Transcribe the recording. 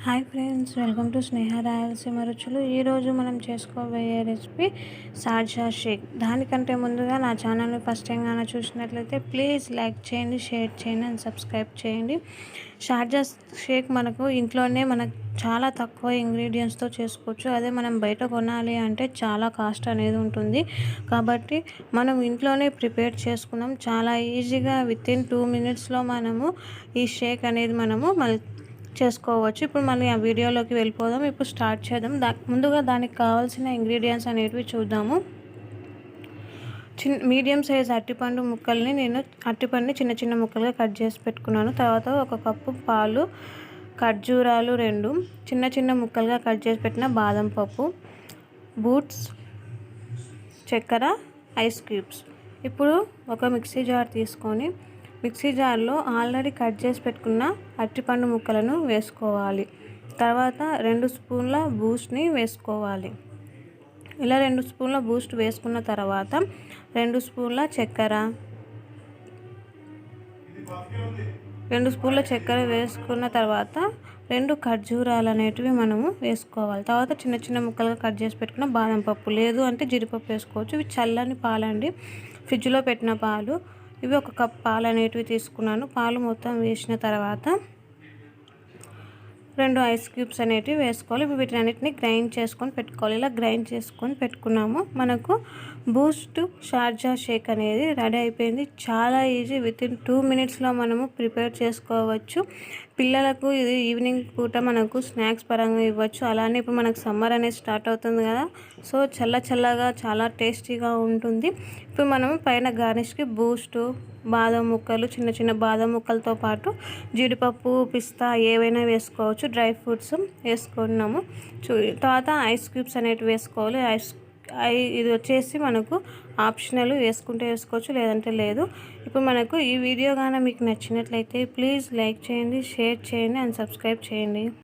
Hi friends, welcome to స్నేహ రాయలసీమ రుచులు. ఈరోజు మనం చేసుకోబోయే రెసిపీ సార్జా షేక్. దానికంటే ముందుగా నా ఛానల్ని ఫస్ట్ టైం కానీ చూసినట్లయితే ప్లీజ్ లైక్ చేయండి, షేర్ చేయండి అండ్ సబ్స్క్రైబ్ చేయండి. షార్జా షేక్ మనకు ఇంట్లోనే చాలా తక్కువ ఇంగ్రీడియంట్స్తో చేసుకోవచ్చు. అదే మనం బయట కొనాలి అంటే చాలా కాస్ట్ అనేది ఉంటుంది. కాబట్టి మనం ఇంట్లోనే ప్రిపేర్ చేసుకున్నాం. చాలా ఈజీగా వితిన్ 2 minutesలో మనము ఈ షేక్ అనేది చేసుకోవచ్చు. ఇప్పుడు మళ్ళీ ఆ వీడియోలోకి వెళ్ళిపోదాం. ఇప్పుడు స్టార్ట్ చేద్దాం. ముందుగా దానికి కావాల్సిన ఇంగ్రీడియంట్స్ అనేటివి చూద్దాము. మీడియం సైజ్ అరటిపండు ముక్కల్ని అరటిపండుని చిన్న చిన్న ముక్కలుగా కట్ చేసి పెట్టుకున్నాను. తర్వాత 1 కప్పు పాలు, ఖర్జూరాలు 2, చిన్న చిన్న ముక్కలుగా కట్ చేసి పెట్టిన బాదం పప్పు, బూట్స్, చక్కెర, ఐస్ క్యూబ్స్. ఇప్పుడు ఒక మిక్సీ జార్ తీసుకొని మిక్సీ జార్లో ఆల్రెడీ కట్ చేసి పెట్టుకున్న అరటిపండు ముక్కలను వేసుకోవాలి. తర్వాత 2 స్పూన్ల బూస్ట్ని వేసుకోవాలి. ఇలా 2 స్పూన్ల బూస్ట్ వేసుకున్న తర్వాత 2 స్పూన్ల చక్కెర వేసుకున్న తర్వాత 2 ఖర్జూరాలు అనేటివి మనము వేసుకోవాలి. తర్వాత చిన్న చిన్న ముక్కలుగా కట్ చేసి పెట్టుకున్న బాదం పప్పు, లేదు అంటే జీడిపప్పు వేసుకోవచ్చు. ఇవి చల్లని పాలండి, ఫ్రిడ్జ్లో పెట్టిన పాలు. ఇవి 1 కప్ పాలు అనేటివి తీసుకున్నాను. పాలు మొత్తం వేసిన తర్వాత 2 ఐస్ క్యూబ్స్ అనేటివి వేసుకోవాలి. వీటిని అన్నిటిని గ్రైండ్ చేసుకొని పెట్టుకోవాలి. ఇలా గ్రైండ్ చేసుకొని పెట్టుకున్నాము. మనకు బూస్ట్ షార్జా షేక్ అనేది రెడీ అయిపోయింది. చాలా ఈజీ, వితిన్ 2 minutesలో మనము ప్రిపేర్ చేసుకోవచ్చు. పిల్లలకు ఇది ఈవినింగ్ పూట మనకు స్నాక్స్ పరంగా ఇవ్వచ్చు. అలానే ఇప్పుడు మనకు సమ్మర్ అనేది స్టార్ట్ అవుతుంది కదా, సో చల్లగా చాలా టేస్టీగా ఉంటుంది. ఇప్పుడు మనము పైన గార్నిష్కి బూస్ట్, బాదం ముక్కలు, చిన్న చిన్న బాదం ముక్కలతో పాటు జీడిపప్పు, పిస్తా ఏవైనా వేసుకోవచ్చు. డ్రై ఫ్రూట్స్ వేసుకున్నాము. తర్వాత ఐస్ క్యూబ్స్ అనేవి వేసుకోవాలి. ఇది వచ్చేసి మనకు ఆప్షనల్, వేసుకుంటే వేసుకోవచ్చు, లేదంటే లేదు. ఇప్పుడు మనకు ఈ వీడియో కానీ మీకు నచ్చినట్లయితే ప్లీజ్ లైక్ చేయండి, షేర్ చేయండి అండ్ సబ్స్క్రైబ్ చేయండి.